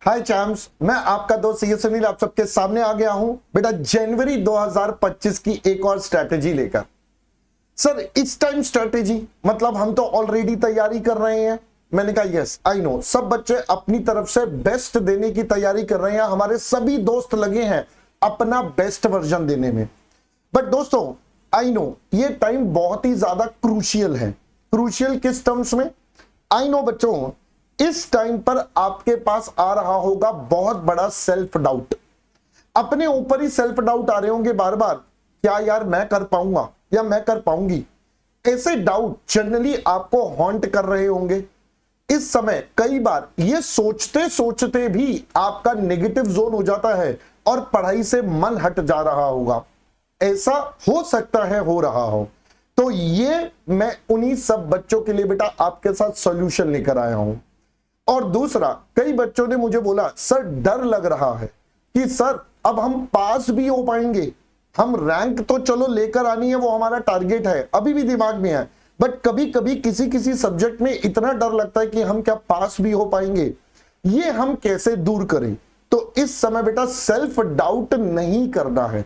हाय चैम्स, मैं आपका दोस्त सीए सुनील आप सबके सामने आ गया हूं बेटा जनवरी 2025 की एक और स्ट्रैटेजी लेकर। सर इस टाइम स्ट्रैटेजी मतलब हम तो ऑलरेडी तैयारी कर रहे हैं। मैंने कहा यस आई नो, सब बच्चे अपनी तरफ से बेस्ट देने की तैयारी कर रहे हैं, हमारे सभी दोस्त लगे हैं अपना बेस्ट वर्जन देने में। बट दोस्तों आई नो ये टाइम बहुत ही ज्यादा क्रूशियल है। क्रूशियल किस टर्म्स में? आई नो बच्चों, इस टाइम पर आपके पास आ रहा होगा बहुत बड़ा सेल्फ डाउट। अपने ऊपर ही सेल्फ डाउट आ रहे होंगे बार बार, क्या यार मैं कर पाऊंगा या मैं कर पाऊंगी। ऐसे डाउट जनरली आपको हॉन्ट कर रहे होंगे। इस समय कई बार ये सोचते सोचते भी आपका नेगेटिव जोन हो जाता है और पढ़ाई से मन हट जा रहा होगा। ऐसा हो सकता है हो रहा हो, तो ये मैं उन्हीं सब बच्चों के लिए बेटा आपके साथ सॉल्यूशन लेकर आया हूं। और दूसरा, कई बच्चों ने मुझे बोला सर डर लग रहा है कि सर अब हम पास भी हो पाएंगे। हम रैंक तो चलो लेकर आनी है, वो हमारा टारगेट है, अभी भी दिमाग में है, बट कभी कभी किसी किसी सब्जेक्ट में इतना डर लगता है कि हम क्या पास भी हो पाएंगे, ये हम कैसे दूर करें। तो इस समय बेटा सेल्फ डाउट नहीं करना है,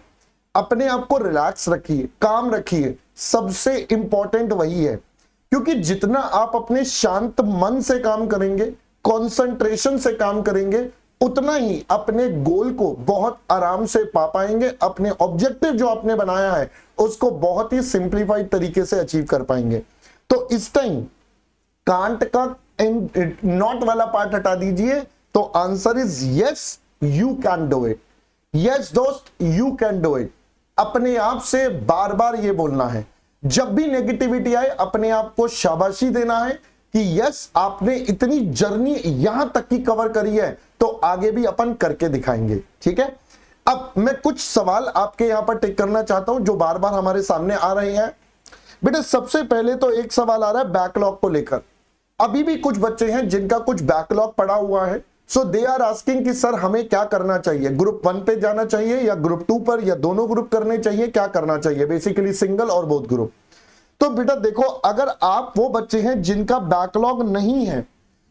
अपने आप को रिलैक्स रखिए, काम रखिए, सबसे इंपॉर्टेंट वही है। क्योंकि जितना आप अपने शांत मन से काम करेंगे, कंसंट्रेशन से काम करेंगे, उतना ही अपने गोल को बहुत आराम से पा पाएंगे, अपने ऑब्जेक्टिव जो आपने बनाया है उसको बहुत ही सिंप्लीफाइड तरीके से अचीव कर पाएंगे। तो इस टाइम कांट का नॉट वाला पार्ट हटा दीजिए, तो answer is yes you can do it. Yes दोस्त यू कैन डू इट। अपने आप से बार बार ये बोलना है, जब भी नेगेटिविटी आए अपने आप को शाबाशी देना है कि यस आपने इतनी जर्नी यहां तक की कवर करी है, तो आगे भी अपन करके दिखाएंगे। ठीक है, अब मैं कुछ सवाल आपके यहां पर टिक करना चाहता हूं जो बार बार हमारे सामने आ रहे हैं। बेटा सबसे पहले तो एक सवाल आ रहा है बैकलॉग को लेकर। अभी भी कुछ बच्चे हैं जिनका कुछ बैकलॉग पड़ा हुआ है, सो दे आर आस्किंग कि सर हमें क्या करना चाहिए, ग्रुप 1 पे जाना चाहिए या ग्रुप 2 पर, या दोनों ग्रुप करने चाहिए, क्या करना चाहिए, बेसिकली सिंगल और बोथ ग्रुप। तो बेटा देखो, अगर आप वो बच्चे हैं जिनका बैकलॉग नहीं है,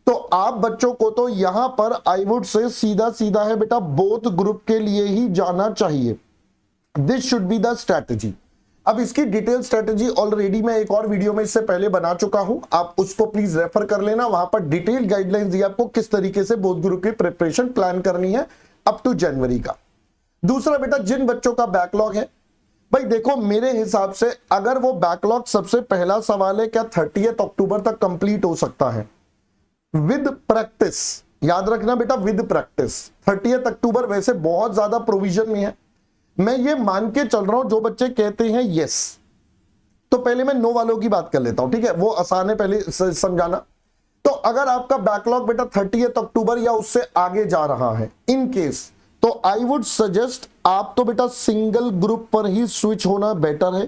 तो आप बच्चों को तो यहां पर आई वुड से सीधा सीधा है बेटा बोथ ग्रुप के लिए ही जाना चाहिए। This should be the strategy. अब इसकी डिटेल स्ट्रैटेजी ऑलरेडी मैं एक और वीडियो में इससे पहले बना चुका हूं, आप उसको प्लीज रेफर कर लेना। वहां पर डिटेल गाइडलाइंस दी आपको किस तरीके से बोथ ग्रुप की प्रिपरेशन प्लान करनी है अप टू जनवरी का। दूसरा बेटा, जिन बच्चों का बैकलॉग है, भाई देखो मेरे हिसाब से अगर वो बैकलॉग, सबसे पहला सवाल है क्या 30 अक्टूबर तक कंप्लीट हो सकता है विद प्रैक्टिस। याद रखना बेटा विद प्रैक्टिस 30 अक्टूबर वैसे बहुत ज्यादा प्रोविजन में है। मैं ये मान के चल रहा हूं जो बच्चे कहते हैं यस, तो पहले मैं नो वालों की बात कर लेता हूं, ठीक है, वो आसान है पहले समझाना। तो अगर आपका बैकलॉग बेटा 30 अक्टूबर या उससे आगे जा रहा है इन केस, तो आई वुड सजेस्ट आप तो बेटा सिंगल ग्रुप पर ही स्विच होना बेटर है,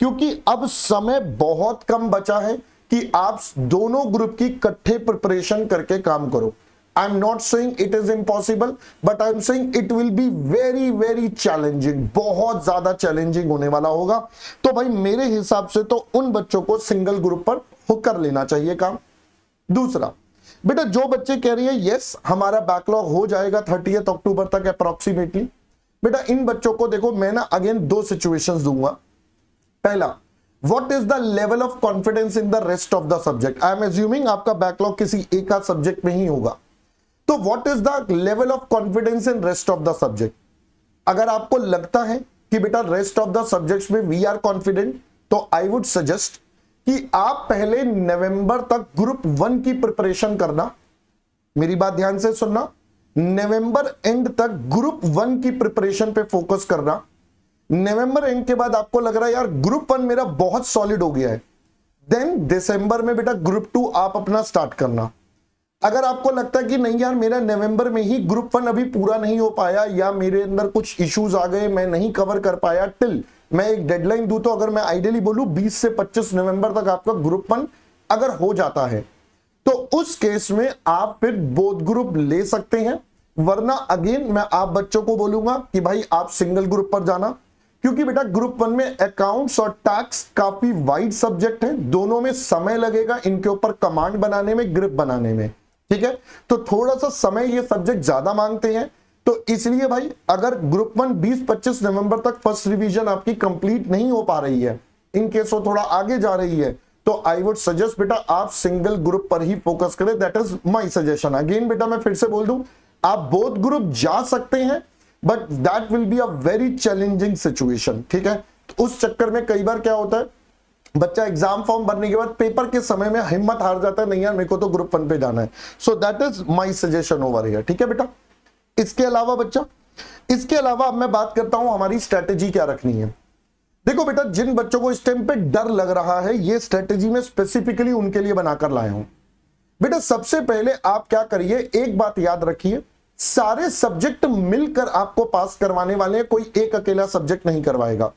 क्योंकि अब समय बहुत कम बचा है कि आप दोनों ग्रुप की इकट्ठे प्रिपरेशन करके काम करो। I am not saying it is impossible, but I am saying it will be very very challenging, बहुत ज्यादा चैलेंजिंग होने वाला होगा। तो भाई मेरे हिसाब से तो उन बच्चों को सिंगल ग्रुप पर हुक कर लेना चाहिए काम। दूसरा बेटा, जो बच्चे कह रही है यस हमारा बैकलॉग हो जाएगा 30 अक्टूबर तक अप्रोक्सीमेटली, बेटा इन बच्चों को देखो मैं ना अगेन दो सिचुएशंस दूंगा। पहला, what is the level of confidence in the rest of the subject. I am assuming आपका बैकलॉग किसी एक आध सब्जेक्ट में ही होगा, तो what is the level of confidence in rest of the subject. अगर आपको लगता है कि बेटा रेस्ट ऑफ द सब्जेक्ट्स में वी आर कॉन्फिडेंट, तो आई वुड सजेस्ट कि आप पहले नवंबर तक ग्रुप 1 की प्रिपरेशन करना। मेरी बात ध्यान से सुनना, नवंबर एंड तक ग्रुप 1 की प्रिपरेशन पे फोकस करना। नवंबर एंड के बाद आपको लग रहा है यार ग्रुप 1 मेरा बहुत सॉलिड हो गया है, देन दिसंबर में बेटा ग्रुप 2 आप अपना स्टार्ट करना। अगर आपको लगता है कि नहीं यार मेरा नवंबर में ही ग्रुप 1 अभी पूरा नहीं हो पाया, या मेरे अंदर कुछ इश्यूज आ गए, मैं नहीं कवर कर पाया टिल, मैं एक डेडलाइन दूं तो अगर मैं आइडियली बोलूं 20 से 25 नवंबर तक आपका ग्रुप 1 अगर हो जाता है, तो उस केस में आप फिर बोथ ग्रुप ले सकते हैं। वरना अगेन मैं आप बच्चों को बोलूंगा कि भाई आप सिंगल ग्रुप पर जाना, क्योंकि बेटा ग्रुप 1 में अकाउंट्स और टैक्स काफी वाइड सब्जेक्ट है, दोनों में समय लगेगा इनके ऊपर कमांड बनाने में, ग्रिप बनाने में। ठीक है, तो थोड़ा सा समय ये सब्जेक्ट ज्यादा मांगते हैं, तो इसलिए भाई अगर ग्रुप 1 20-25 नवंबर तक फर्स्ट रिवीजन आपकी कंप्लीट नहीं हो पा रही है, इन केस वो थोड़ा आगे जा रही है, तो आई वुड सजेस्ट बेटा आप सिंगल ग्रुप पर ही फोकस करें। That is my suggestion. Again बेटा मैं फिर से बोल दूं, आप बोथ ग्रुप जा सकते हैं, but that will be a very challenging situation. ठीक है, तो उस चक्कर में कई बार क्या होता है, बच्चा एग्जाम फॉर्म भरने के बाद पेपर के समय में हिम्मत हार जाता है, नहीं यार मेरे को तो ग्रुप 1 पे जाना है। So that is my suggestion over here. ठीक है बेटा, इसके अलावा बच्चा, इसके अलावा अब मैं बात करता हूं हमारी स्ट्रेटेजी क्या रखनी है। देखो बेटा, जिन बच्चों को इस टाइम पे डर लग रहा है, ये स्ट्रेटेजी में स्पेसिफिकली उनके लिए बनाकर लाया हूं। बेटा सबसे पहले आप क्या करिए, एक बात याद रखिए, सारे सब्जेक्ट मिलकर आपको पास करवाने वाले हैं, कोई एक अकेला सब्जेक्ट नहीं करवाएगा।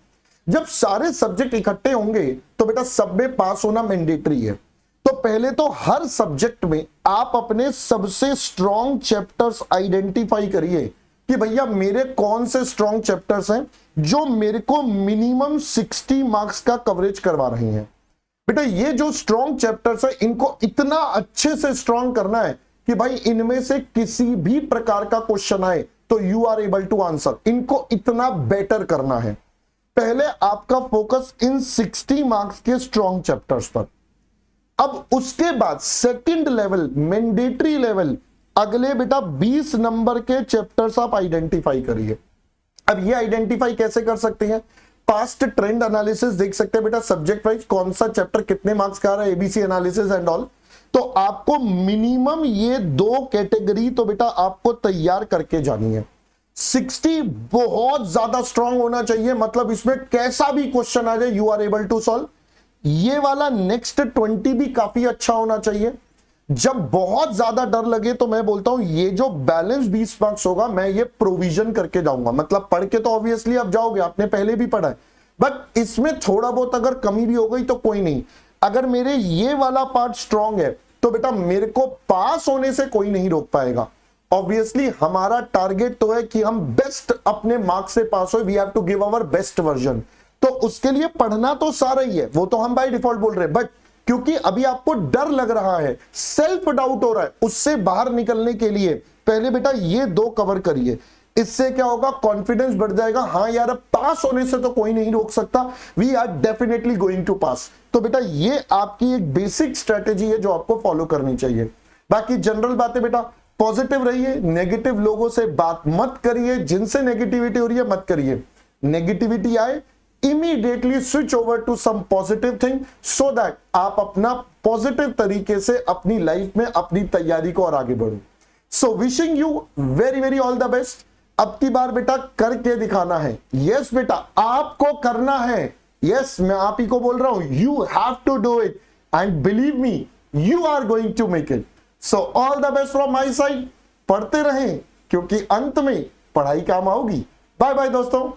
जब सारे सब्जेक्ट इकट्ठे होंगे तो बेटा सब में पास होना मैंडेटरी है। तो पहले तो हर सब्जेक्ट में आप अपने सबसे स्ट्रॉन्ग चैप्टर्स आइडेंटिफाई करिए कि भैया मेरे कौन से स्ट्रॉन्ग चैप्टर्स हैं जो मेरे को मिनिमम 60 मार्क्स का कवरेज करवा रहे हैं। बेटा ये जो स्ट्रॉन्ग चैप्टर्स है, इनको इतना अच्छे से स्ट्रॉन्ग करना है कि भाई इनमें से किसी भी प्रकार का क्वेश्चन आए तो you are able to answer. इनको इतना बेटर करना है। पहले आपका फोकस इन 60 मार्क्स के स्ट्रॉन्ग चैप्टर्स पर। अब उसके बाद सेकंड लेवल, मैंडेटरी लेवल, अगले बेटा 20 नंबर के चैप्टर्स आप आइडेंटिफाई करिए। अब ये आइडेंटिफाई कैसे कर सकते हैं, पास्ट ट्रेंड एनालिसिस देख सकते हैं बेटा, सब्जेक्ट वाइज कौन सा चैप्टर कितने मार्क्स का आ रहा है, एबीसी एनालिसिस एंड ऑल। तो आपको मिनिमम ये 2 कैटेगरी तो बेटा आपको तैयार करके जानी है। 60 बहुत ज्यादा स्ट्रांग होना चाहिए, मतलब इसमें कैसा भी क्वेश्चन आ जाए you are able to solve. ये वाला नेक्स्ट 20 भी काफी अच्छा होना चाहिए। जब बहुत ज्यादा डर लगे तो मैं बोलता हूं ये जो बैलेंस 20 मार्क्स होगा, मैं ये प्रोविजन करके जाऊंगा। मतलब पढ़ के तो ऑब्वियसली आप जाओगे, आपने पहले भी पढ़ा है, बट इसमें थोड़ा बहुत अगर कमी भी हो गई तो कोई नहीं। अगर मेरे ये वाला पार्ट स्ट्रांग है तो बेटा मेरे को पास होने से कोई नहीं रोक पाएगा। ऑब्वियसली हमारा टारगेट तो है कि हम बेस्ट अपने मार्क्स से पास हो, we have to give our best version. तो उसके लिए पढ़ना तो सारा ही है, वो तो हम बाय डिफॉल्ट बोल रहे हैं, बट क्योंकि अभी आपको डर लग रहा है, सेल्फ डाउट हो रहा है, उससे बाहर निकलने के लिए पहले बेटा ये 2 कवर करिए। इससे क्या होगा, कॉन्फिडेंस बढ़ जाएगा। हाँ यार अब पास होने से तो कोई नहीं रोक सकता, we are definitely going to pass. तो बेटा ये आपकी एक बेसिक स्ट्रेटेजी है जो आपको फॉलो करनी चाहिए। बाकी जनरल बातें बेटा, पॉजिटिव रहिए, नेगेटिव लोगों से बात मत करिए, जिनसे नेगेटिविटी हो रही है मत करिए। नेगेटिविटी आए immediately switch over to some positive thing, so that आप अपना पॉजिटिव तरीके से अपनी लाइफ में अपनी तैयारी को और आगे बढ़ो। So wishing you very very all the best. अब की बार बेटा करके दिखाना है। यस बेटा आपको करना है, यस मैं आप ही को बोल रहा हूं, you have to do it and believe me you are going to make it. So all the best from my side. पढ़ते रहें क्योंकि अंत में पढ़ाई काम आओगी। बाय बाय दोस्तों।